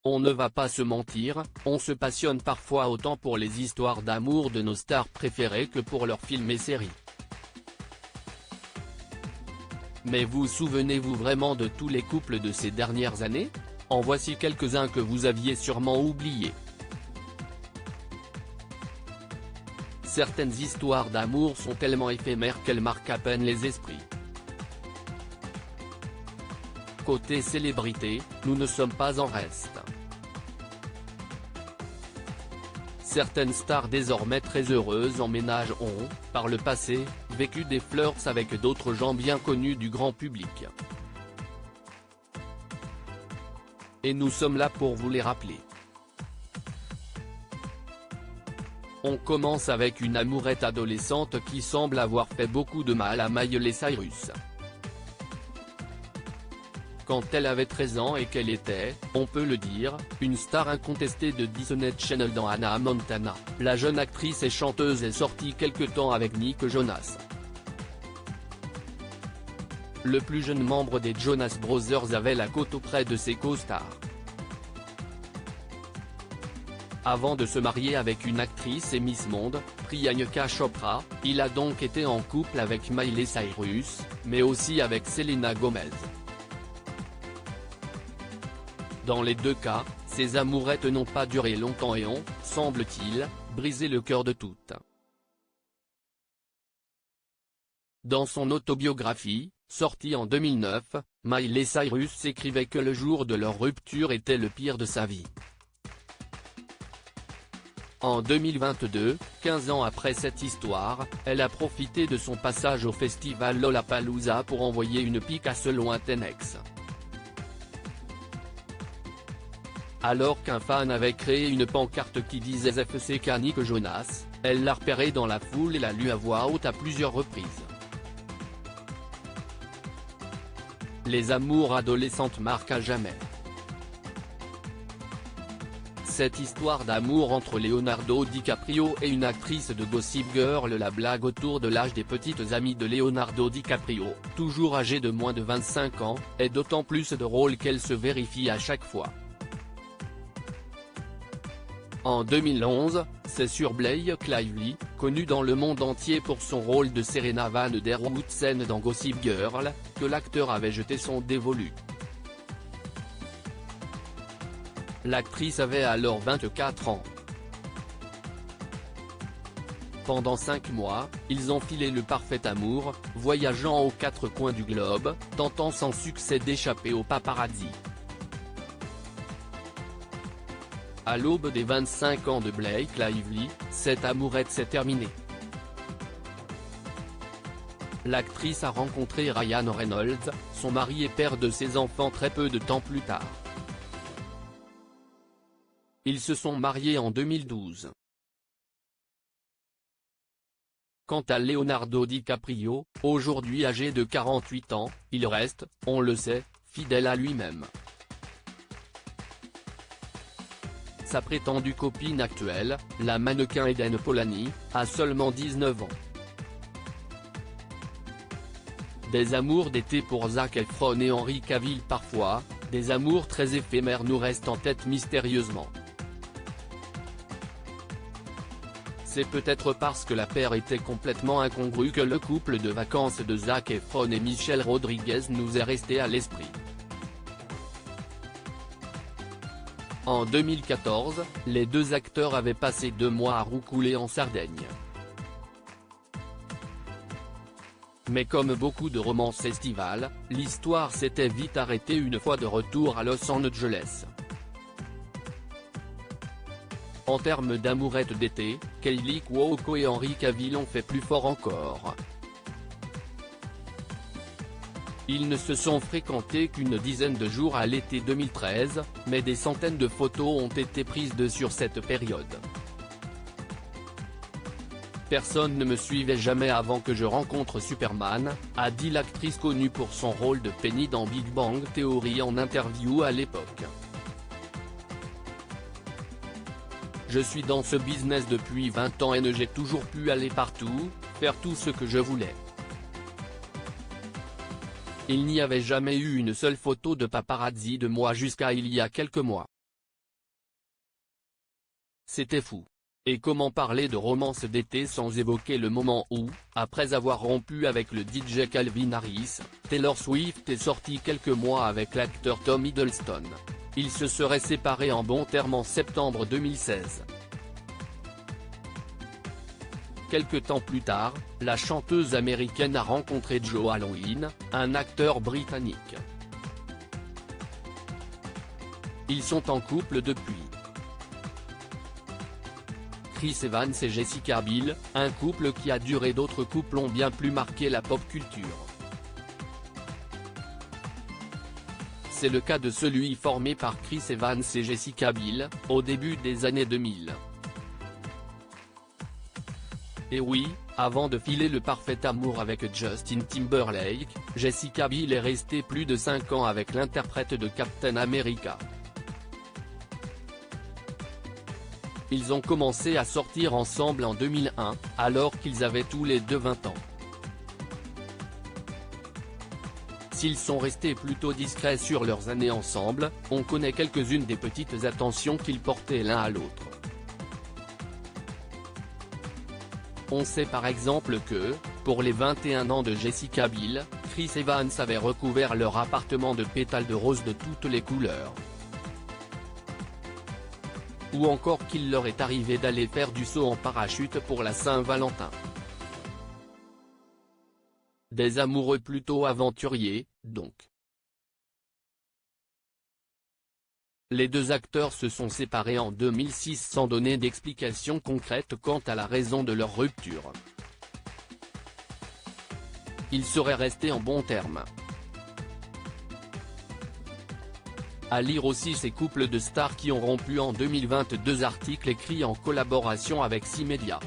On ne va pas se mentir, on se passionne parfois autant pour les histoires d'amour de nos stars préférées que pour leurs films et séries. Mais vous souvenez-vous vraiment de tous les couples de ces dernières années? En voici quelques-uns que vous aviez sûrement oubliés. Certaines histoires d'amour sont tellement éphémères qu'elles marquent à peine les esprits. Côté célébrité, nous ne sommes pas en reste. Certaines stars désormais très heureuses en ménage ont, par le passé, vécu des flirts avec d'autres gens bien connus du grand public. Et nous sommes là pour vous les rappeler. On commence avec une amourette adolescente qui semble avoir fait beaucoup de mal à Miley Cyrus. Quand elle avait 13 ans et qu'elle était, on peut le dire, une star incontestée de Disney Channel dans Hannah Montana, la jeune actrice et chanteuse est sortie quelque temps avec Nick Jonas. Le plus jeune membre des Jonas Brothers avait la cote auprès de ses co-stars. Avant de se marier avec une actrice et Miss Monde, Priyanka Chopra, il a donc été en couple avec Miley Cyrus, mais aussi avec Selena Gomez. Dans les deux cas, ces amourettes n'ont pas duré longtemps et ont, semble-t-il, brisé le cœur de toutes. Dans son autobiographie, sortie en 2009, Miley Cyrus écrivait que le jour de leur rupture était le pire de sa vie. En 2022, 15 ans après cette histoire, elle a profité de son passage au festival Lollapalooza pour envoyer une pique à ce lointain ex. Alors qu'un fan avait créé une pancarte qui disait FCK Nick Jonas, elle l'a repéré dans la foule et l'a lu à voix haute à plusieurs reprises. Les amours adolescentes marquent à jamais. Cette histoire d'amour entre Leonardo DiCaprio et une actrice de Gossip Girl, la blague autour de l'âge des petites amies de Leonardo DiCaprio, toujours âgée de moins de 25 ans, est d'autant plus drôle qu'elle se vérifie à chaque fois. En 2011, c'est sur Blake Lively, connue dans le monde entier pour son rôle de Serena Van der Woodsen dans Gossip Girl, que l'acteur avait jeté son dévolu. L'actrice avait alors 24 ans. Pendant 5 mois, ils ont filé le parfait amour, voyageant aux 4 coins du globe, tentant sans succès d'échapper aux paparazzi. À l'aube des 25 ans de Blake Lively, cette amourette s'est terminée. L'actrice a rencontré Ryan Reynolds, son mari et père de ses enfants très peu de temps plus tard. Ils se sont mariés en 2012. Quant à Leonardo DiCaprio, aujourd'hui âgé de 48 ans, il reste, on le sait, fidèle à lui-même. Sa prétendue copine actuelle, la mannequin Eden Polani, a seulement 19 ans. Des amours d'été pour Zac Efron et Henry Cavill parfois, des amours très éphémères nous restent en tête mystérieusement. C'est peut-être parce que la paire était complètement incongrue que le couple de vacances de Zac Efron et Michelle Rodriguez nous est resté à l'esprit. En 2014, les deux acteurs avaient passé 2 mois à roucouler en Sardaigne. Mais comme beaucoup de romances estivales, l'histoire s'était vite arrêtée une fois de retour à Los Angeles. En termes d'amourettes d'été, Kaley Cuoco et Henry Cavill ont fait plus fort encore. Ils ne se sont fréquentés qu'une dizaine de jours à l'été 2013, mais des centaines de photos ont été prises d'eux sur cette période. Personne ne me suivait jamais avant que je rencontre Superman, a dit l'actrice connue pour son rôle de Penny dans Big Bang Theory en interview à l'époque. Je suis dans ce business depuis 20 ans et j'ai toujours pu aller partout, faire tout ce que je voulais. Il n'y avait jamais eu une seule photo de paparazzi de moi jusqu'à il y a quelques mois. C'était fou. Et comment parler de romance d'été sans évoquer le moment où, après avoir rompu avec le DJ Calvin Harris, Taylor Swift est sortie quelques mois avec l'acteur Tom Hiddleston. Ils se seraient séparés en bons termes en septembre 2016. Quelque temps plus tard, la chanteuse américaine a rencontré Joe Alwyn, un acteur britannique. Ils sont en couple depuis. Chris Evans et Jessica Biel, un couple qui a duré. D'autres couples ont bien plus marqué la pop culture. C'est le cas de celui formé par Chris Evans et Jessica Biel, au début des années 2000. Et oui, avant de filer le parfait amour avec Justin Timberlake, Jessica Biel est restée plus de 5 ans avec l'interprète de Captain America. Ils ont commencé à sortir ensemble en 2001, alors qu'ils avaient tous les deux 20 ans. S'ils sont restés plutôt discrets sur leurs années ensemble, on connaît quelques-unes des petites attentions qu'ils portaient l'un à l'autre. On sait par exemple que, pour les 21 ans de Jessica Biel, Chris Evans avait recouvert leur appartement de pétales de rose de toutes les couleurs. Ou encore qu'il leur est arrivé d'aller faire du saut en parachute pour la Saint-Valentin. Des amoureux plutôt aventuriers, donc. Les deux acteurs se sont séparés en 2006 sans donner d'explication concrète quant à la raison de leur rupture. Ils seraient restés en bons termes. À lire aussi ces couples de stars qui ont rompu en 2022. Article écrit en collaboration avec 6 médias.